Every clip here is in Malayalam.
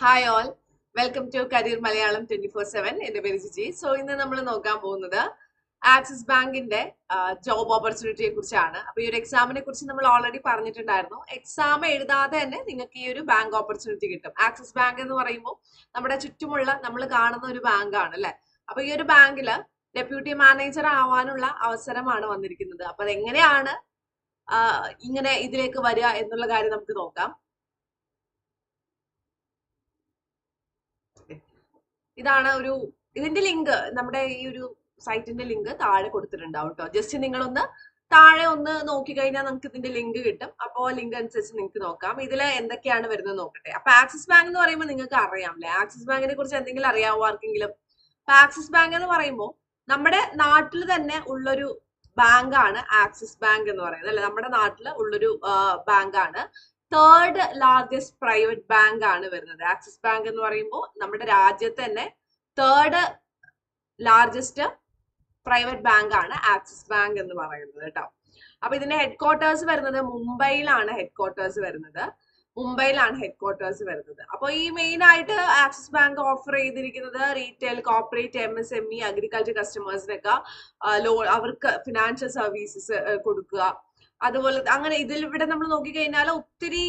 Hi all, welcome to career Malayalam 24/7. എന്റെ പേര് ജിജി. സോ ഇന്ന് നമ്മൾ നോക്കാൻ പോകുന്നത് ആക്സിസ് ബാങ്കിന്റെ ജോബ് ഓപ്പർച്യൂണിറ്റിയെ കുറിച്ചാണ്. അപ്പൊ ഈ ഒരു എക്സാമിനെ കുറിച്ച് നമ്മൾ ഓൾറെഡി പറഞ്ഞിട്ടുണ്ടായിരുന്നു. എക്സാം എഴുതാതെ തന്നെ നിങ്ങൾക്ക് ഈ ഒരു ബാങ്ക് ഓപ്പർച്യൂണിറ്റി കിട്ടും. ആക്സിസ് ബാങ്ക് എന്ന് പറയുമ്പോൾ നമ്മുടെ ചുറ്റുമുള്ള നമ്മൾ കാണുന്ന ഒരു ബാങ്കാണ് അല്ലെ. അപ്പൊ ഈ ഒരു ബാങ്കില് ഡെപ്യൂട്ടി മാനേജർ ആവാനുള്ള അവസരമാണ് വന്നിരിക്കുന്നത്. അപ്പൊ അതെങ്ങനെയാണ് ഇങ്ങനെ ഇതിലേക്ക് വരിക എന്നുള്ള കാര്യം നമുക്ക് നോക്കാം. ഇതാണ് ഇതിന്റെ ലിങ്ക്, നമ്മുടെ ഈ ഒരു സൈറ്റിന്റെ ലിങ്ക് താഴെ കൊടുത്തിട്ടുണ്ടാവും കേട്ടോ. ജസ്റ്റ് നിങ്ങളൊന്ന് താഴെ ഒന്ന് നോക്കിക്കഴിഞ്ഞാൽ നമുക്ക് ഇതിന്റെ ലിങ്ക് കിട്ടും. അപ്പോൾ ലിങ്ക് അനുസരിച്ച് നിങ്ങൾക്ക് നോക്കാം. ഇതിൽ എന്തൊക്കെയാണ് വരുന്നത് നോക്കട്ടെ. അപ്പൊ ആക്സിസ് ബാങ്ക് എന്ന് പറയുമ്പോൾ നിങ്ങൾക്ക് അറിയാം അല്ലെ, ആക്സിസ് ബാങ്കിനെ കുറിച്ച് എന്തെങ്കിലും അറിയാവോ ആർക്കെങ്കിലും? അപ്പൊ ആക്സിസ് ബാങ്ക് എന്ന് പറയുമ്പോൾ നമ്മുടെ നാട്ടിൽ തന്നെ ഉള്ളൊരു ബാങ്കാണ് ആക്സിസ് ബാങ്ക് എന്ന് പറയുന്നത് അല്ലെ. നമ്മുടെ നാട്ടിൽ ഉള്ളൊരു ബാങ്കാണ്. തേർഡ് ലാർജസ്റ്റ് പ്രൈവറ്റ് ബാങ്ക് ആണ് വരുന്നത്. ആക്സിസ് ബാങ്ക് എന്ന് പറയുമ്പോൾ നമ്മുടെ രാജ്യത്ത് തന്നെ തേർഡ് ലാർജസ്റ്റ് പ്രൈവറ്റ് ബാങ്ക് ആണ് ആക്സിസ് ബാങ്ക് എന്ന് പറയുന്നത് കേട്ടോ. അപ്പൊ ഇതിന്റെ ഹെഡ് ക്വാർട്ടേഴ്സ് വരുന്നത് മുംബൈയിലാണ്. അപ്പൊ ഈ മെയിൻ ആയിട്ട് ആക്സിസ് ബാങ്ക് ഓഫർ ചെയ്തിരിക്കുന്നത് റീറ്റെയിൽ, കോർപ്പറേറ്റ്, MSME, അഗ്രികൾച്ചർ കസ്റ്റമേഴ്സിനൊക്കെ ലോൺ, അവർക്ക് ഫിനാൻഷ്യൽ സർവീസസ് കൊടുക്കുക. അതുപോലെ അങ്ങനെ ഇവിടെ നമ്മൾ നോക്കിക്കഴിഞ്ഞാൽ ഒത്തിരി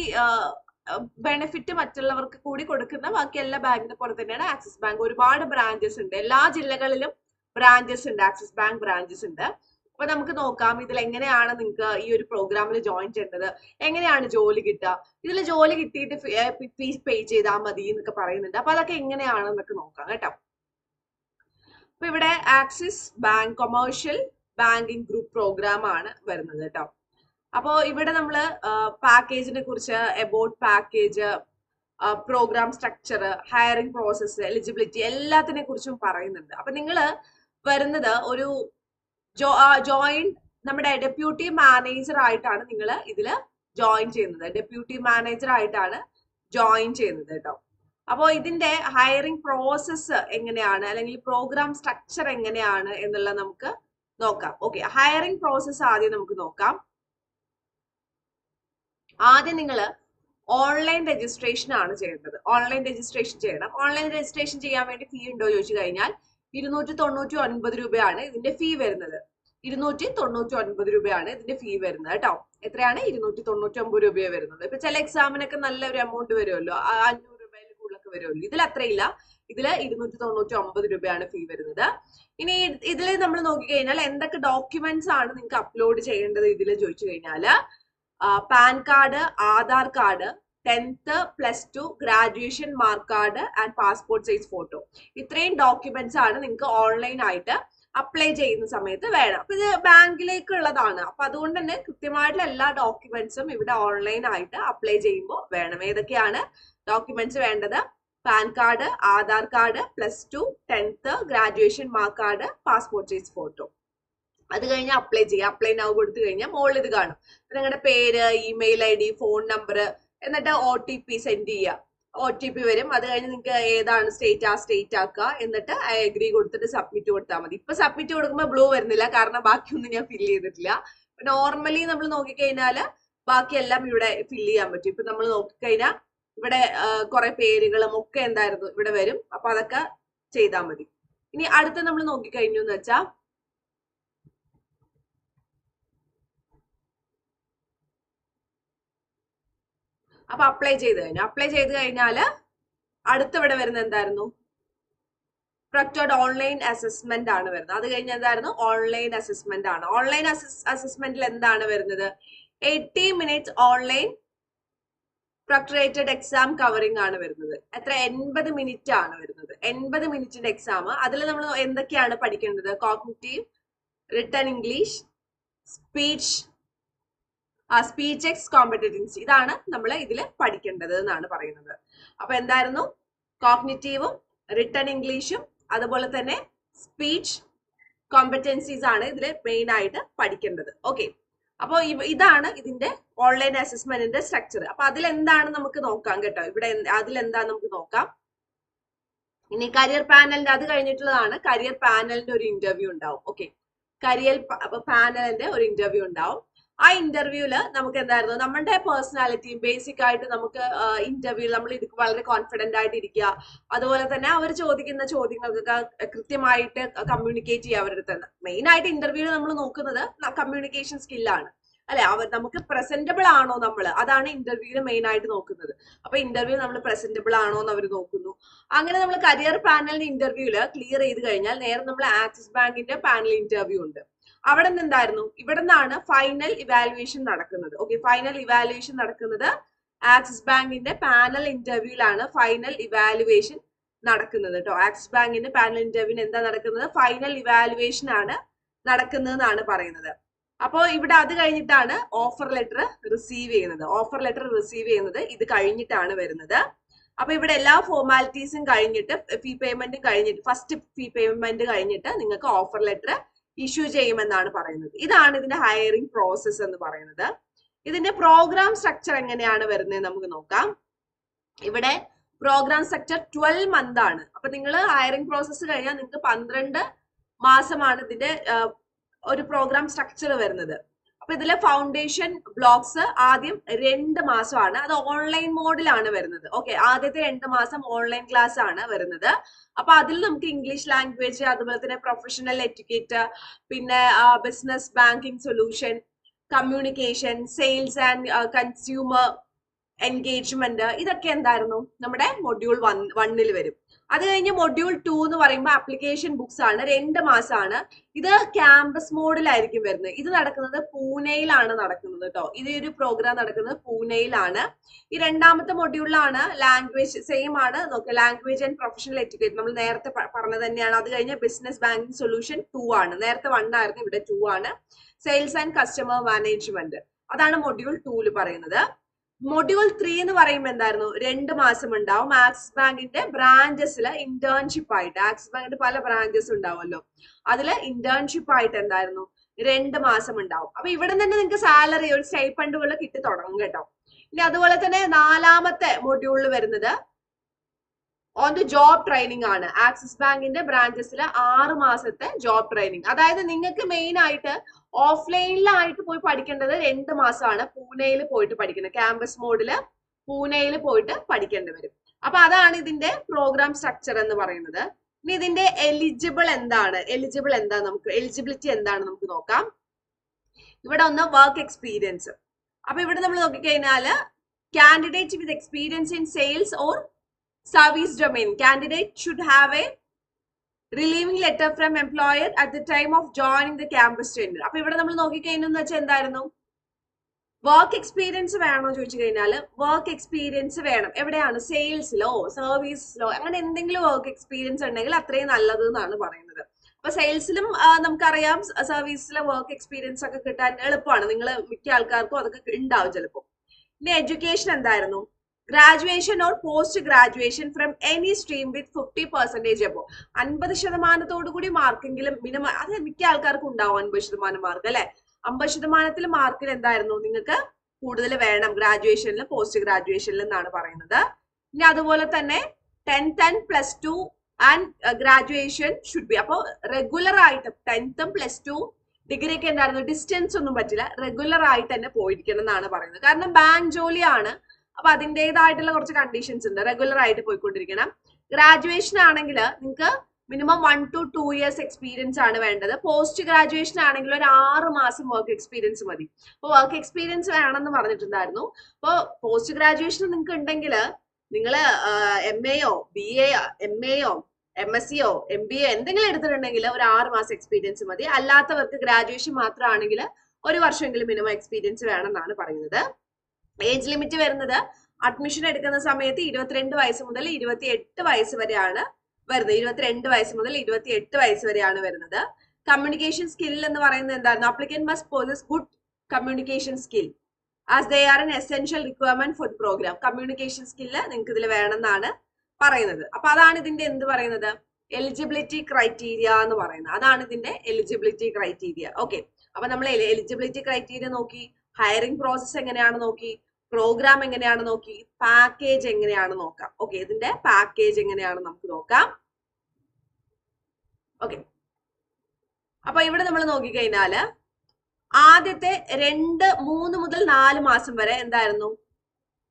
ബെനിഫിറ്റ് മറ്റുള്ളവർക്ക് കൂടി കൊടുക്കുന്ന ബാക്കി എല്ലാ ബാങ്കിനെ പോലെ തന്നെയാണ് ആക്സിസ് ബാങ്ക്. ഒരുപാട് ബ്രാഞ്ചസ് ഉണ്ട്, എല്ലാ ജില്ലകളിലും ബ്രാഞ്ചസ് ഉണ്ട്, ആക്സിസ് ബാങ്ക് ബ്രാഞ്ചസ് ഉണ്ട്. അപ്പൊ നമുക്ക് നോക്കാം ഇതിൽ എങ്ങനെയാണ് നിങ്ങൾക്ക് ഈ ഒരു പ്രോഗ്രാമിൽ ജോയിൻ ചെയ്യേണ്ടത്, എങ്ങനെയാണ് ജോലി കിട്ടുക, ഇതിൽ ജോലി കിട്ടിയിട്ട് ഫീസ് പേ ചെയ്താൽ മതി എന്നൊക്കെ പറയുന്നുണ്ട്. അപ്പൊ അതൊക്കെ എങ്ങനെയാണെന്നൊക്കെ നോക്കാം കേട്ടോ. അപ്പൊ ഇവിടെ Axis Bank commercial banking group program ആണ് വരുന്നത് കേട്ടോ. അപ്പോൾ ഇവിടെ നമ്മൾ പാക്കേജിനെ കുറിച്ച്, about package, program structure, hiring process, eligibility എല്ലാത്തിനെ കുറിച്ചും പറയുന്നുണ്ട്. അപ്പൊ നിങ്ങൾ വരുന്നത് ഒരു ജോയിൻ നമ്മുടെ ഡെപ്യൂട്ടി മാനേജർ ആയിട്ടാണ് നിങ്ങൾ ഇതിൽ ജോയിൻ ചെയ്യുന്നത്. ഡെപ്യൂട്ടി മാനേജർ ആയിട്ടാണ് ജോയിൻ ചെയ്യുന്നത് കേട്ടോ. അപ്പോൾ ഇതിന്റെ ഹയറിംഗ് പ്രോസസ്സ് എങ്ങനെയാണ്, അല്ലെങ്കിൽ പ്രോഗ്രാം സ്ട്രക്ചർ എങ്ങനെയാണ് എന്നുള്ളത് നമുക്ക് നോക്കാം. ഓക്കെ, ഹയറിംഗ് പ്രോസസ്സ് ആദ്യം നമുക്ക് നോക്കാം. ആദ്യം നിങ്ങൾ ഓൺലൈൻ രജിസ്ട്രേഷൻ ആണ് ചെയ്യേണ്ടത്. ഓൺലൈൻ രജിസ്ട്രേഷൻ ചെയ്യണം. ഓൺലൈൻ രജിസ്ട്രേഷൻ ചെയ്യാൻ വേണ്ടി ഫീ ഉണ്ടോ ചോദിച്ചു കഴിഞ്ഞാൽ 299 രൂപയാണ് ഇതിന്റെ ഫീ വരുന്നത്. 299 രൂപയാണ് ഇതിന്റെ ഫീ വരുന്നത് കേട്ടോ. എത്രയാണ്? 299 രൂപയെ വരുന്നത്. ഇപ്പൊ ചില എക്സാമിനൊക്കെ നല്ലൊരു എമൗണ്ട് വരുമല്ലോ, 500 രൂപയിൽ കൂടുതലൊക്കെ വരുമല്ലോ. ഇതിൽ അത്രയില്ല, ഇതിൽ 299 രൂപയാണ് ഫീ വരുന്നത്. ഇനി ഇതിൽ നമ്മൾ നോക്കിക്കഴിഞ്ഞാൽ എന്തൊക്കെ ഡോക്യുമെന്റ്സ് ആണ് നിങ്ങൾക്ക് അപ്ലോഡ് ചെയ്യേണ്ടത് ഇതിൽ ചോദിച്ചു കഴിഞ്ഞാൽ pan card, Aadhaar card, 10th, +2, graduation mark card and passport size photo. ഇത്രയും ഡോക്യുമെന്റ്സ് ആണ് നിങ്ങൾക്ക് ഓൺലൈൻ ആയിട്ട് അപ്ലൈ ചെയ്യുന്ന സമയത്ത് വേണം. അപ്പൊ ഇത് ബാങ്കിലേക്കുള്ളതാണ്. അപ്പൊ അതുകൊണ്ട് തന്നെ കൃത്യമായിട്ടുള്ള എല്ലാ ഡോക്യുമെന്റ്സും ഇവിടെ ഓൺലൈൻ ആയിട്ട് അപ്ലൈ ചെയ്യുമ്പോൾ വേണം. ഏതൊക്കെയാണ് ഡോക്യുമെന്റ്സ് വേണ്ടത്? Pan card, Aadhaar card, +2, 10th, graduation mark card, passport size photo. അത് കഴിഞ്ഞ് അപ്ലൈ ചെയ്യുക. അപ്ലൈ നൗ കൊടുത്തു കഴിഞ്ഞാൽ മുകളിൽ ഇത് കാണും. നിങ്ങളുടെ പേര്, ഇമെയിൽ ID, ഫോൺ നമ്പർ, എന്നിട്ട് OTP സെൻഡ് ചെയ്യുക. OTP വരും. അത് കഴിഞ്ഞ് നിങ്ങൾക്ക് ഏതാണ് സ്റ്റേറ്റ്, ആ സ്റ്റേറ്റ് ആക്കുക. എന്നിട്ട് ഐ അഗ്രി കൊടുത്തിട്ട് സബ്മിറ്റ് കൊടുത്താൽ മതി. ഇപ്പൊ സബ്മിറ്റ് കൊടുക്കുമ്പോൾ ബ്ലൂ വരുന്നില്ല, കാരണം ബാക്കിയൊന്നും ഞാൻ ഫില്ല് ചെയ്തിട്ടില്ല. നോർമലി നമ്മൾ നോക്കിക്കഴിഞ്ഞാൽ ബാക്കിയെല്ലാം ഇവിടെ ഫില്ല് ചെയ്യാൻ പറ്റും. ഇപ്പൊ നമ്മൾ നോക്കിക്കഴിഞ്ഞാൽ ഇവിടെ കുറെ പേരുകളും ഒക്കെ എന്തായിരുന്നു ഇവിടെ വരും. അപ്പൊ അതൊക്കെ ചെയ്താൽ മതി. ഇനി അടുത്ത നമ്മൾ നോക്കിക്കഴിഞ്ഞു എന്ന് വെച്ചാൽ അപ്പൊ അപ്ലൈ ചെയ്ത് കഴിഞ്ഞാൽ അടുത്ത ഇവിടെ വരുന്ന എന്തായിരുന്നു? സ്ട്രക്ചേർഡ് ഓൺലൈൻ അസസ്മെന്റ് ആണ് വരുന്നത്. അത് കഴിഞ്ഞ് എന്തായിരുന്നു? ഓൺലൈൻ അസസ്മെന്റ് ആണ്. ഓൺലൈൻ അസസ്മെന്റിൽ എന്താണ് വരുന്നത്? 80 minutes ഓൺലൈൻ സ്ട്രക്ചറേറ്റഡ് എക്സാം കവറിംഗ് ആണ് വരുന്നത്. എത്ര? 80 minute ആണ് വരുന്നത്. 80 minute എക്സാം. അതിൽ നമ്മൾ എന്തൊക്കെയാണ് പഠിക്കേണ്ടത്? Cognitive, written English, speech X competency. ഇതാണ് നമ്മൾ ഇതിൽ പഠിക്കേണ്ടത് എന്നാണ് പറയുന്നത്. അപ്പൊ എന്തായിരുന്നു? കോഗ്നിറ്റീവും റിട്ടൺ ഇംഗ്ലീഷും അതുപോലെ തന്നെ സ്പീച്ച് കോമ്പറ്റൻസീസ് ആണ് ഇതിൽ മെയിൻ ആയിട്ട് പഠിക്കേണ്ടത്. ഓക്കെ, അപ്പോൾ ഇതാണ് ഇതിന്റെ ഓൺലൈൻ അസസ്മെന്റിന്റെ സ്ട്രക്ചർ. അപ്പൊ അതിലെന്താണ് നമുക്ക് നോക്കാം കേട്ടോ. ഇവിടെ അതിലെന്താണ് നമുക്ക് നോക്കാം. ഇനി കരിയർ പാനലിന്റെ അത് കഴിഞ്ഞിട്ടുള്ളതാണ്. കരിയർ പാനലിന്റെ ഒരു ഇന്റർവ്യൂ ഉണ്ടാവും. ഓക്കെ, കരിയർ പാനലിന്റെ ഒരു ഇന്റർവ്യൂ ഉണ്ടാവും. ആ ഇന്റർവ്യൂല് നമുക്ക് എന്തായിരുന്നു നമ്മുടെ പേഴ്സണാലിറ്റിയും ബേസിക് ആയിട്ട് നമുക്ക് ഇന്റർവ്യൂ നമ്മൾ വളരെ കോൺഫിഡന്റ് ആയിട്ട് ഇരിക്കുക. അതുപോലെ തന്നെ അവർ ചോദിക്കുന്ന ചോദ്യങ്ങൾക്കൊക്കെ കൃത്യമായിട്ട് കമ്മ്യൂണിക്കേറ്റ് ചെയ്യുക അവരുടെ അടുത്ത്. മെയിൻ ആയിട്ട് ഇന്റർവ്യൂല് നമ്മൾ നോക്കുന്നത് കമ്മ്യൂണിക്കേഷൻ സ്കില്ലാണ് അല്ലെ. നമുക്ക് പ്രസന്റബിൾ ആണോ നമ്മൾ, അതാണ് ഇന്റർവ്യൂല് മെയിൻ ആയിട്ട് നോക്കുന്നത്. അപ്പൊ ഇന്റർവ്യൂ നമ്മൾ പ്രസന്റബിൾ ആണോ എന്ന് അവർ നോക്കുന്നു. അങ്ങനെ നമ്മൾ കരിയർ പാനലിന്റെ ഇന്റർവ്യൂല് ക്ലിയർ ചെയ്ത് കഴിഞ്ഞാൽ നേരെ നമ്മൾ ആക്സിസ് ബാങ്കിന്റെ പാനൽ ഇന്റർവ്യൂ ഉണ്ട്. അവിടെ നിന്ന് എന്തായിരുന്നു, ഇവിടെ നിന്നാണ് ഫൈനൽ ഇവാലുവേഷൻ നടക്കുന്നത്. ഓക്കെ, ഫൈനൽ ഇവാലുവേഷൻ നടക്കുന്നത് ആക്സിസ് ബാങ്കിന്റെ പാനൽ ഇന്റർവ്യൂലാണ് ഫൈനൽ ഇവാലുവേഷൻ നടക്കുന്നത് കേട്ടോ. ആക്സിസ് ബാങ്കിന്റെ പാനൽ ഇന്റർവ്യൂവിന് എന്താ നടക്കുന്നത്, ഫൈനൽ ഇവാലുവേഷൻ ആണ് നടക്കുന്നതെന്നാണ് പറയുന്നത്. അപ്പോൾ ഇവിടെ അത് കഴിഞ്ഞിട്ടാണ് ഓഫർ ലെറ്റർ റിസീവ് ചെയ്യുന്നത്. ഓഫർ ലെറ്റർ റിസീവ് ചെയ്യുന്നത് ഇത് കഴിഞ്ഞിട്ടാണ് വരുന്നത്. അപ്പൊ ഇവിടെ എല്ലാ ഫോർമാലിറ്റീസും കഴിഞ്ഞിട്ട് ഫീ പേയ്മെന്റും കഴിഞ്ഞിട്ട്, ഫസ്റ്റ് ഫീ പേയ്മെന്റ് കഴിഞ്ഞിട്ട് നിങ്ങൾക്ക് ഓഫർ ലെറ്റർ ഇഷ്യൂ ചെയ്യുമെന്നാണ് പറയുന്നത്. ഇതാണ് ഇതിന്റെ ഹയറിംഗ് പ്രോസസ് എന്ന് പറയുന്നത്. ഇതിന്റെ പ്രോഗ്രാം സ്ട്രക്ചർ എങ്ങനെയാണ് വരുന്നത് നമുക്ക് നോക്കാം. ഇവിടെ പ്രോഗ്രാം സ്ട്രക്ചർ 12 മന്ത് ആണ്. അപ്പൊ നിങ്ങൾ ഹയറിംഗ് പ്രോസസ്സ് കഴിഞ്ഞാൽ നിങ്ങൾക്ക് 12 മാസമാണ് ഇതിന്റെ ഒരു പ്രോഗ്രാം സ്ട്രക്ചർ വരുന്നത്. അപ്പൊ ഇതിലെ ഫൗണ്ടേഷൻ ബ്ലോക്സ് ആദ്യം 2 മാസമാണ്. അത് ഓൺലൈൻ മോഡിലാണ് വരുന്നത്. ഓക്കെ, ആദ്യത്തെ 2 മാസം ഓൺലൈൻ ക്ലാസ് ആണ് വരുന്നത്. അപ്പൊ അതിൽ നമുക്ക് ഇംഗ്ലീഷ് ലാംഗ്വേജ്, അതുപോലെ തന്നെ പ്രൊഫഷണൽ എറ്റിക്കറ്റ്, പിന്നെ business banking solution, communication, sales and consumer engagement, ഇതൊക്കെ എന്തായിരുന്നു നമ്മുടെ മൊഡ്യൂൾ 1 വരും. അത് കഴിഞ്ഞ് മൊഡ്യൂൾ 2 എന്ന് പറയുമ്പോൾ ആപ്ലിക്കേഷൻ ബുക്സ് ആണ്, 2 മാസമാണ്. ഇത് ക്യാമ്പസ് മോഡിലായിരിക്കും വരുന്നത്. ഇത് നടക്കുന്നത് പൂനെയിലാണ് നടക്കുന്നത് കേട്ടോ. ഇത് ഒരു പ്രോഗ്രാം നടക്കുന്നത് പൂനെയിലാണ്. ഈ രണ്ടാമത്തെ മൊഡ്യൂളിലാണ് ലാംഗ്വേജ് സെയിം ആണ്. നോക്കുക, ലാംഗ്വേജ് ആൻഡ് പ്രൊഫഷണൽ എറ്റിക്കേറ്റ് നമ്മൾ നേരത്തെ പറഞ്ഞത് തന്നെയാണ്. അത് കഴിഞ്ഞ് ബിസിനസ് ബാങ്കിങ് സൊല്യൂഷൻ 2 ആണ്. നേരത്തെ 1 ആയിരുന്നു, ഇവിടെ 2 ആണ്. സെയിൽസ് ആൻഡ് കസ്റ്റമർ മാനേജ്മെന്റ്, അതാണ് മൊഡ്യൂൾ 2 പറയുന്നത്. മൊഡ്യൂൾ 3 എന്ന് പറയുമ്പോൾ എന്തായിരുന്നു, 2 മാസം ഉണ്ടാവും. ആക്സിസ് ബാങ്കിന്റെ ബ്രാഞ്ചസിൽ ഇന്റേൺഷിപ്പ് ആയിട്ട്, ആക്സിസ് ബാങ്കിന്റെ പല ബ്രാഞ്ചസ് ഉണ്ടാവുമല്ലോ, അതില് ഇന്റേൺഷിപ്പ് ആയിട്ട് എന്തായിരുന്നു 2 മാസം ഉണ്ടാവും. അപ്പൊ ഇവിടെ തന്നെ നിങ്ങൾക്ക് സാലറി, ഒരു സ്റ്റൈപ്പൻഡുകൾ കിട്ടി തുടങ്ങും കേട്ടോ. ഇനി അതുപോലെ തന്നെ 4ാമത്തെ മൊഡ്യൂളിൽ വരുന്നത് ഓൺ ദി ജോബ് ട്രെയിനിങ് ആണ്. ആക്സിസ് ബാങ്കിന്റെ ബ്രാഞ്ചസിൽ 6 മാസത്തെ ജോബ് ട്രെയിനിങ്. അതായത് നിങ്ങൾക്ക് മെയിൻ ആയിട്ട് ഓഫ്ലൈനിലായിട്ട് പോയി പഠിക്കേണ്ടത് 2 മാസമാണ്. പൂനെയിൽ പോയിട്ട് പഠിക്കുന്നത്, ക്യാമ്പസ് മോഡില് പൂനെയിൽ പോയിട്ട് പഠിക്കേണ്ടി വരും. അപ്പൊ അതാണ് ഇതിന്റെ പ്രോഗ്രാം സ്ട്രക്ചർ എന്ന് പറയുന്നത്. ഇനി ഇതിന്റെ എലിജിബിലിറ്റി എന്താണ് നമുക്ക് നോക്കാം. ഇവിടെ ഒന്ന് വർക്ക് എക്സ്പീരിയൻസ്. അപ്പൊ ഇവിടെ നമ്മൾ നോക്കിക്കഴിഞ്ഞാല് candidate with experience in sales or service domain, candidate should have a relieving letter from employer at the time of joining the campus training. അപ്പൊ ഇവിടെ നമ്മൾ നോക്കിക്കഴിഞ്ഞെന്ന് വെച്ചാൽ എന്തായിരുന്നു, വർക്ക് എക്സ്പീരിയൻസ് വേണോ ചോദിച്ചു കഴിഞ്ഞാൽ വർക്ക് എക്സ്പീരിയൻസ് വേണം. എവിടെയാണ്, സെയിൽസിലോ സർവീസിലോ അങ്ങനെ എന്തെങ്കിലും വർക്ക് എക്സ്പീരിയൻസ് ഉണ്ടെങ്കിൽ അത്രയും നല്ലത് എന്നാണ് പറയുന്നത്. അപ്പൊ സെയിൽസിലും നമുക്കറിയാം, സർവീസിലെ വർക്ക് എക്സ്പീരിയൻസ് ഒക്കെ കിട്ടാൻ എളുപ്പമാണ്. നിങ്ങൾ മിക്ക ആൾക്കാർക്കും അതൊക്കെ ഉണ്ടാവും ചിലപ്പോൾ. ഇനി എഡ്യൂക്കേഷൻ എന്തായിരുന്നു, graduation or post graduation from any stream വിത്ത് 50% അപ്പോ 50% കൂടി മാർക്കെങ്കിലും മിനിമം, അത് മിക്ക ആൾക്കാർക്കും ഉണ്ടാവും 50% മാർക്ക് അല്ലെ. 50% മാർക്കിൽ എന്തായിരുന്നു നിങ്ങൾക്ക് കൂടുതൽ വേണം ഗ്രാജുവേഷനിലും പോസ്റ്റ് ഗ്രാജുവേഷനിലും എന്നാണ് പറയുന്നത്. ഇനി അതുപോലെ തന്നെ 10th and +2 and graduation should be. അപ്പോൾ റെഗുലർ ആയിട്ട് 10th +2 ഡിഗ്രി ഒക്കെ എന്തായിരുന്നു, ഡിസ്റ്റൻസ് ഒന്നും പറ്റില്ല, റെഗുലർ ആയിട്ട് തന്നെ പോയിരിക്കണം എന്നാണ് പറയുന്നത്. കാരണം ബാങ്ക് ജോലിയാണ്, അപ്പൊ അതിൻ്റെതായിട്ടുള്ള കുറച്ച് കണ്ടീഷൻസ് ഉണ്ട്. റെഗുലർ ആയിട്ട് പോയിക്കൊണ്ടിരിക്കണം. ഗ്രാജുവേഷൻ ആണെങ്കിൽ നിങ്ങൾക്ക് മിനിമം 1 to 2 years എക്സ്പീരിയൻസ് ആണ് വേണ്ടത്. പോസ്റ്റ് ഗ്രാജുവേഷൻ ആണെങ്കിൽ ഒരു 6 മാസം വർക്ക് എക്സ്പീരിയൻസ് മതി. അപ്പോൾ വർക്ക് എക്സ്പീരിയൻസ് വേണമെന്ന് പറഞ്ഞിട്ടുണ്ടായിരുന്നു. അപ്പോൾ പോസ്റ്റ് ഗ്രാജുവേഷൻ നിങ്ങൾക്ക് ഉണ്ടെങ്കിൽ നിങ്ങൾ MAയോ BA MAയോ MSCയോ MBA എന്തെങ്കിലും എടുത്തിട്ടുണ്ടെങ്കിൽ ഒരു 6 മാസം എക്സ്പീരിയൻസ് മതി. അല്ലാത്തവർക്ക് ഗ്രാജുവേഷൻ മാത്രമാണെങ്കിൽ 1 വർഷമെങ്കിലും മിനിമം എക്സ്പീരിയൻസ് വേണം എന്നാണ് പറയുന്നത്. ഏജ് ലിമിറ്റ് വരുന്നത് അഡ്മിഷൻ എടുക്കുന്ന സമയത്ത് 22 വയസ്സ് മുതൽ 28 വയസ്സ് വരെയാണ് വരുന്നത്. 22 വയസ്സ് മുതൽ 28 വയസ്സ് വരെയാണ് വരുന്നത്. കമ്മ്യൂണിക്കേഷൻ സ്കിൽ എന്ന് പറയുന്നത് എന്തായിരുന്നു, applicant must possess good communication skill as they are an essential requirement for the programme. Communication skill നിങ്ങൾക്ക് ഇതിൽ വേണമെന്നാണ് പറയുന്നത്. അപ്പൊ അതാണ് ഇതിന്റെ എന്ത് പറയുന്നത്, എലിജിബിലിറ്റി ക്രൈറ്റീരിയ എന്ന് പറയുന്നത്. അതാണ് ഇതിന്റെ എലിജിബിലിറ്റി ക്രൈറ്റീരിയ. ഓക്കെ, അപ്പൊ നമ്മൾ എലിജിബിലിറ്റി ക്രൈറ്റീരിയ നോക്കി, ഹയറിംഗ് പ്രോസസ് എങ്ങനെയാണ് നോക്കി, പ്രോഗ്രാം എങ്ങനെയാണ് നോക്കി, പാക്കേജ് എങ്ങനെയാണ് നോക്കാം. ഓക്കെ, ഇതിന്റെ പാക്കേജ് എങ്ങനെയാണ് നമുക്ക് നോക്കാം. ഓക്കെ, അപ്പൊ ഇവിടെ നമ്മൾ നോക്കിക്കഴിഞ്ഞാല് ആദ്യത്തെ 2, 3 മുതൽ 4 മാസം വരെ എന്തായിരുന്നു,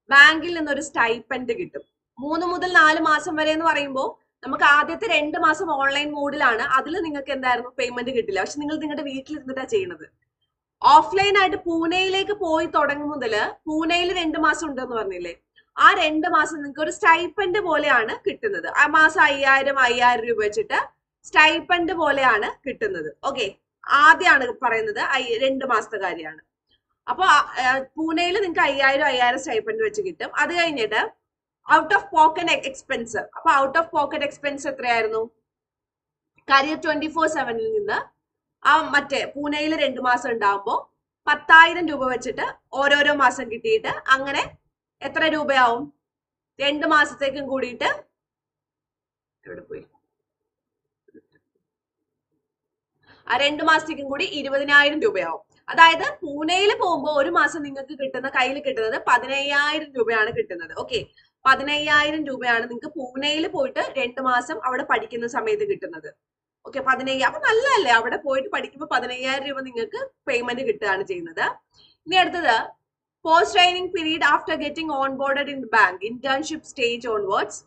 ബാങ്കിൽ നിന്നൊരു സ്റ്റൈപ്പൻഡ് കിട്ടും. 3 മുതൽ 4 മാസം വരെ എന്ന് പറയുമ്പോൾ നമുക്ക് ആദ്യത്തെ 2 മാസം ഓൺലൈൻ മോഡിലാണ്, അതിൽ നിങ്ങൾക്ക് എന്തായിരുന്നു പേയ്മെന്റ് കിട്ടില്ല. പക്ഷെ നിങ്ങൾ നിങ്ങളുടെ വീട്ടിലിരുന്നിട്ടാണ് ചെയ്യുന്നത്. ഓഫ്ലൈൻ ആയിട്ട് പൂനെയിലേക്ക് പോയി തുടങ്ങും മുതൽ, പൂനെയിൽ 2 മാസം ഉണ്ടെന്ന് പറഞ്ഞില്ലേ, ആ 2 മാസം നിങ്ങൾക്ക് ഒരു സ്റ്റൈപ്പൻഡ് പോലെയാണ് കിട്ടുന്നത്. ആ മാസം 5000 രൂപ വെച്ചിട്ട് സ്റ്റൈപ്പൻഡ് പോലെയാണ് കിട്ടുന്നത്. ഓക്കെ, ആദ്യമാണ് പറയുന്നത് 2 മാസത്തെ കാര്യമാണ്. അപ്പൊ പൂനെയിൽ നിങ്ങൾക്ക് 5000 സ്റ്റൈപ്പൻഡ് വെച്ച് കിട്ടും. അത് കഴിഞ്ഞിട്ട് ഔട്ട് ഓഫ് പോക്കറ്റ് എക്സ്പെൻസ്. അപ്പൊ ഔട്ട് ഓഫ് പോക്കറ്റ് എക്സ്പെൻസ് എത്രയായിരുന്നു? കരിയർ 24/7 നിന്ന് ആ മറ്റേ പൂനെയിൽ 2 മാസം ഉണ്ടാകുമ്പോൾ 10,000 രൂപ വെച്ചിട്ട് ഓരോരോ മാസം കിട്ടിയിട്ട് അങ്ങനെ എത്ര രൂപയാവും? 2 മാസത്തേക്കും കൂടിയിട്ട് എവിടെ പോയി? ആ 2 മാസത്തേക്കും കൂടി 20,000 രൂപയാവും. അതായത് പൂനെയിൽ പോകുമ്പോൾ ഒരു മാസം നിങ്ങൾക്ക് കിട്ടുന്ന കയ്യിൽ കിട്ടുന്നത് 15,000 രൂപയാണ് കിട്ടുന്നത്. ഓക്കെ, 15,000 രൂപയാണ് നിങ്ങൾക്ക് പൂനെയിൽ പോയിട്ട് 2 മാസം അവിടെ പഠിക്കുന്ന സമയത്ത് കിട്ടുന്നത്. ഓക്കെ, 15,000. അപ്പൊ നല്ലതല്ലേ, അവിടെ പോയിട്ട് പഠിക്കുമ്പോൾ 15,000 രൂപ നിങ്ങൾക്ക് പേയ്മെന്റ് കിട്ടുകയാണ് ചെയ്യുന്നത്. ഇനി അടുത്തത് post training period after getting on boarded in bank, internship stage onwards.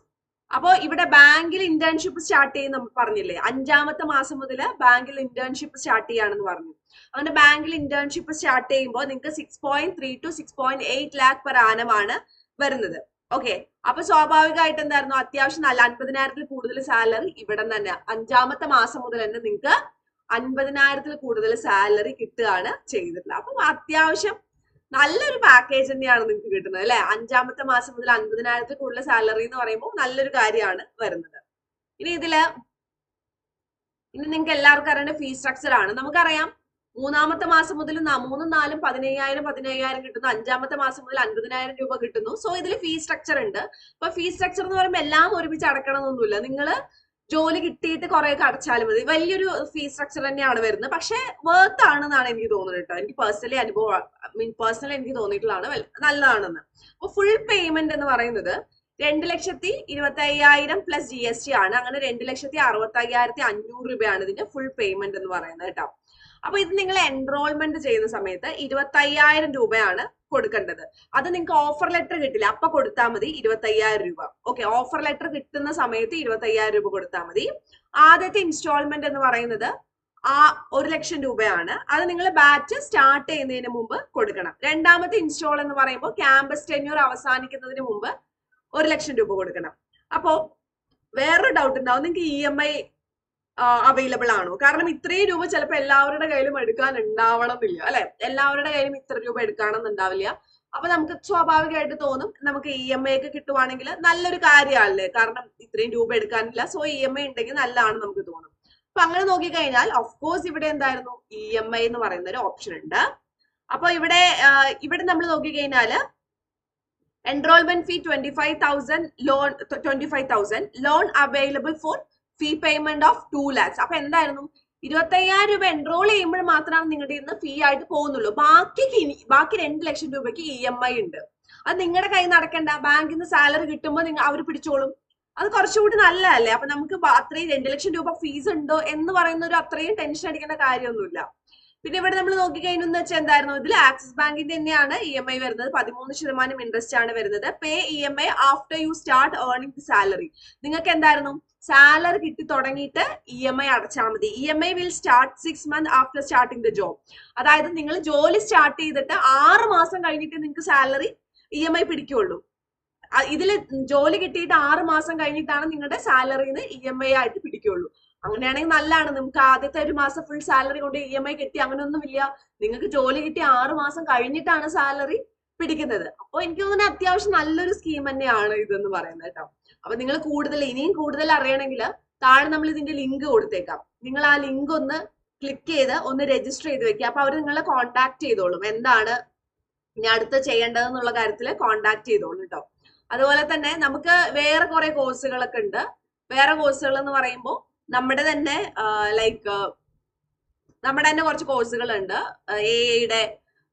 അപ്പോൾ ഇവിടെ ബാങ്കിൽ ഇന്റേൺഷിപ്പ് സ്റ്റാർട്ട് ചെയ്യുന്ന പറഞ്ഞില്ലേ, 5ാമത്തെ മാസം മുതൽ ബാങ്കിൽ ഇന്റേൺഷിപ്പ് സ്റ്റാർട്ട് ചെയ്യാണെന്ന് പറഞ്ഞു. അങ്ങനെ ബാങ്കിൽ ഇന്റേൺഷിപ്പ് സ്റ്റാർട്ട് ചെയ്യുമ്പോൾ നിങ്ങൾക്ക് 6.3 to 6.8 lakh per annum ആണ് വരുന്നത്. ഓക്കെ, അപ്പൊ സ്വാഭാവികമായിട്ട് എന്തായിരുന്നു, അത്യാവശ്യം നല്ല 50,000-ൽ കൂടുതൽ സാലറി ഇവിടെ തന്നെ 5ാമത്തെ മാസം മുതൽ തന്നെ നിങ്ങൾക്ക് 50,000-ൽ കൂടുതൽ സാലറി കിട്ടുകയാണ് ചെയ്തിട്ടുള്ളത്. അപ്പം അത്യാവശ്യം നല്ലൊരു പാക്കേജ് തന്നെയാണ് നിങ്ങൾക്ക് കിട്ടുന്നത് അല്ലെ. 5ാമത്തെ മാസം മുതൽ 50,000-ൽ കൂടുതൽ സാലറി എന്ന് പറയുമ്പോൾ നല്ലൊരു കാര്യമാണ് വരുന്നത്. ഇനി നിങ്ങൾക്ക് എല്ലാവർക്കും അറിയേണ്ട ഫീസ് സ്ട്രക്ചർ ആണ്. നമുക്കറിയാം 3ാമത്തെ മാസം മുതൽ 3, 4, 15,000 കിട്ടുന്നു. 5ാമത്തെ മാസം മുതൽ 50,000 രൂപ കിട്ടുന്നു. സോ ഇതിൽ ഫീസ് സ്ട്രക്ചർ ഉണ്ട്. അപ്പൊ ഫീസ് സ്ട്രക്ചർ എന്ന് പറയുമ്പോൾ എല്ലാം ഒരുമിച്ച് അടക്കണമെന്നൊന്നുമില്ല. നിങ്ങൾ ജോലി കിട്ടിയിട്ട് കുറെയൊക്കെ അടച്ചാലും മതി. വലിയൊരു ഫീസ് സ്ട്രക്ചർ തന്നെയാണ് വരുന്നത്. പക്ഷെ വർത്ത് ആണെന്നാണ് എനിക്ക് തോന്നുന്നത് കേട്ടോ. എനിക്ക് പേഴ്സണലി എനിക്ക് തോന്നിയിട്ടുള്ളതാണ് നല്ലതാണെന്ന്. അപ്പൊ ഫുൾ പേയ്മെന്റ് എന്ന് പറയുന്നത് 2,25,000 പ്ലസ് GST ആണ്. അങ്ങനെ 2,65,500 രൂപയാണ് ഇതിന്റെ ഫുൾ പേയ്മെന്റ് എന്ന് പറയുന്നത് കേട്ടോ. അപ്പൊ ഇത് നിങ്ങൾ എൻറോൾമെന്റ് ചെയ്യുന്ന സമയത്ത് 25,000 രൂപയാണ് കൊടുക്കേണ്ടത്. അത് നിങ്ങൾക്ക് ഓഫർ ലെറ്റർ കിട്ടില്ല, അപ്പൊ കൊടുത്താൽ മതി 25,000 രൂപ. ഓക്കെ, ഓഫർ ലെറ്റർ കിട്ടുന്ന സമയത്ത് 25,000 രൂപ കൊടുത്താൽ മതി. ആദ്യത്തെ ഇൻസ്റ്റാൾമെന്റ് എന്ന് പറയുന്നത് 1,00,000 രൂപയാണ്. അത് നിങ്ങൾ ബാച്ച് സ്റ്റാർട്ട് ചെയ്യുന്നതിന് മുമ്പ് കൊടുക്കണം. 2ാമത്തെ ഇൻസ്റ്റാൾ എന്ന് പറയുമ്പോൾ ക്യാമ്പസ് ടെന്യൂർ അവസാനിക്കുന്നതിന് മുമ്പ് 1,00,000 രൂപ കൊടുക്കണം. അപ്പോ വേറൊരു ഡൗട്ട് ഉണ്ടാവും, നിങ്ങൾക്ക് EMI അവൈലബിൾ ആണോ? കാരണം ഇത്രയും രൂപ ചിലപ്പോൾ എല്ലാവരുടെ കയ്യിലും എടുക്കാൻ ഉണ്ടാവണമെന്നില്ല അല്ലെ. എല്ലാവരുടെ കയ്യിലും ഇത്ര രൂപ എടുക്കാണെന്നുണ്ടാവില്ല. അപ്പൊ നമുക്ക് സ്വാഭാവികമായിട്ട് തോന്നും നമുക്ക് EMI ഒക്കെ കിട്ടുവാണെങ്കിൽ നല്ലൊരു കാര്യമല്ലേ, കാരണം ഇത്രയും രൂപ എടുക്കാനില്ല. സോ EMI ഉണ്ടെങ്കിൽ നല്ലതാണ് നമുക്ക് തോന്നും. അപ്പൊ അങ്ങനെ നോക്കിക്കഴിഞ്ഞാൽ ഓഫ്കോഴ്സ് ഇവിടെ എന്തായിരുന്നു, EMI എന്ന് പറയുന്ന ഒരു ഓപ്ഷൻ ഉണ്ട്. അപ്പൊ ഇവിടെ നമ്മൾ നോക്കിക്കഴിഞ്ഞാല് enrollment fee 25,000 loan available for fee payment of 2 lakhs. അപ്പൊ എന്തായിരുന്നു, 25,000 രൂപ എൻറോൾ ചെയ്യുമ്പോൾ മാത്രമാണ് നിങ്ങളുടെ ഇന്ന് ഫീ ആയിട്ട് പോകുന്നുള്ളൂ. ബാക്കി 2,00,000 രൂപയ്ക്ക് EMI ഉണ്ട്. അത് നിങ്ങളുടെ കയ്യിൽ നിന്ന് അടക്കണ്ട, ബാങ്കിൽ നിന്ന് സാലറി കിട്ടുമ്പോൾ അവർ പിടിച്ചോളും. അത് കുറച്ചുകൂടി നല്ലതല്ലേ. അപ്പൊ നമുക്ക് അത്രയും 2,00,000 രൂപ ഫീസ് ഉണ്ടോ എന്ന് പറയുന്ന ഒരു അത്രയും ടെൻഷൻ അടിക്കേണ്ട കാര്യമൊന്നുമില്ല. പിന്നെ ഇവിടെ നമ്മൾ നോക്കിക്കഴിഞ്ഞെന്ന് വെച്ചാൽ എന്തായിരുന്നു, ഇതിൽ ആക്സിസ് ബാങ്കിന്റെ തന്നെയാണ് EMI വരുന്നത്. 13% ഇൻട്രസ്റ്റ് ആണ് വരുന്നത്. പേ EMI after you start earning the salary. നിങ്ങൾക്ക് എന്തായിരുന്നു, സാലറി കിട്ടി തുടങ്ങിയിട്ട് EMI അടച്ചാൽ മതി. EMI will start 6 months after starting the job. അതായത് നിങ്ങൾ ജോലി സ്റ്റാർട്ട് ചെയ്തിട്ട് 6 മാസം കഴിഞ്ഞിട്ട് നിങ്ങൾക്ക് സാലറി EMI പിടിക്കുള്ളൂ. ഇതിൽ ജോലി കിട്ടിയിട്ട് 6 മാസം കഴിഞ്ഞിട്ടാണ് നിങ്ങളുടെ സാലറിന്ന് EMI ആയിട്ട് പിടിക്കുള്ളൂ. അങ്ങനെയാണെങ്കിൽ നല്ലതാണ്. നിങ്ങൾക്ക് ആദ്യത്തെ ഒരു മാസം ഫുൾ സാലറി കൊണ്ട് EMI കിട്ടി അങ്ങനെയൊന്നുമില്ല. നിങ്ങൾക്ക് ജോലി കിട്ടി 6 മാസം കഴിഞ്ഞിട്ടാണ് സാലറി പിടിക്കുന്നത്. അപ്പോൾ എനിക്ക് തോന്നുന്നത് അത്യാവശ്യം നല്ലൊരു സ്കീം തന്നെയാണ് ഇതെന്ന് പറയുന്നത് കേട്ടോ. അപ്പൊ നിങ്ങൾ ഇനിയും കൂടുതൽ അറിയണമെങ്കിൽ താഴെ നമ്മൾ ഇതിന്റെ ലിങ്ക് കൊടുത്തേക്കാം. നിങ്ങൾ ആ ലിങ്ക് ഒന്ന് ക്ലിക്ക് ചെയ്ത് ഒന്ന് രജിസ്റ്റർ ചെയ്ത് വെക്കുക. അപ്പൊ അവർ നിങ്ങളെ കോൺടാക്ട് ചെയ്തോളും, എന്താണ് ഇനി അടുത്ത് ചെയ്യേണ്ടതെന്നുള്ള കാര്യത്തിൽ കോൺടാക്ട് ചെയ്തോളും കേട്ടോ. അതുപോലെ തന്നെ നമുക്ക് വേറെ കുറെ കോഴ്സുകളൊക്കെ ഉണ്ട്. വേറെ കോഴ്സുകൾ എന്ന് പറയുമ്പോൾ നമ്മുടെ തന്നെ കുറച്ച് കോഴ്സുകൾ ഉണ്ട്. AI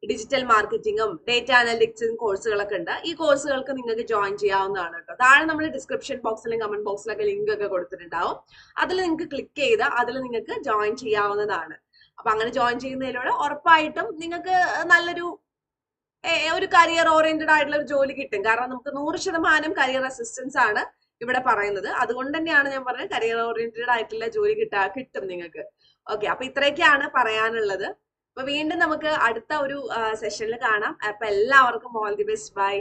ഡിജിറ്റൽ മാർക്കറ്റിംഗും ഡേറ്റ അനലിറ്റിക്സും കോഴ്സുകളൊക്കെ ഉണ്ട്. ഈ കോഴ്സുകൾക്ക് നിങ്ങൾക്ക് ജോയിൻ ചെയ്യാവുന്നതാണ് കേട്ടോ. താഴെ നമ്മൾ ഡിസ്ക്രിപ്ഷൻ ബോക്സിലും കമന്റ് ബോക്സിലൊക്കെ ലിങ്ക് ഒക്കെ കൊടുത്തിട്ടുണ്ടാവും. അതിൽ നിങ്ങൾക്ക് ക്ലിക്ക് ചെയ്ത് അതിൽ നിങ്ങൾക്ക് ജോയിൻ ചെയ്യാവുന്നതാണ്. അപ്പൊ അങ്ങനെ ജോയിൻ ചെയ്യുന്നതിലൂടെ ഉറപ്പായിട്ടും നിങ്ങൾക്ക് നല്ലൊരു ഒരു കരിയർ ഓറിയന്റഡ് ആയിട്ടുള്ള ഒരു ജോലി കിട്ടും. കാരണം നമുക്ക് 100% കരിയർ അസിസ്റ്റൻസ് ആണ് ഇവിടെ പറയുന്നത്. അതുകൊണ്ട് തന്നെയാണ് ഞാൻ പറഞ്ഞത് കരിയർ ഓറിയന്റഡ് ആയിട്ടുള്ള ജോലി കിട്ടും നിങ്ങൾക്ക്. ഓക്കെ, അപ്പൊ ഇത്രയൊക്കെയാണ് പറയാനുള്ളത്. അപ്പൊ വീണ്ടും നമുക്ക് അടുത്ത ഒരു സെഷനിൽ കാണാം. അപ്പൊ എല്ലാവർക്കും ഓൾ ദി ബെസ്റ്റ്, ബൈ.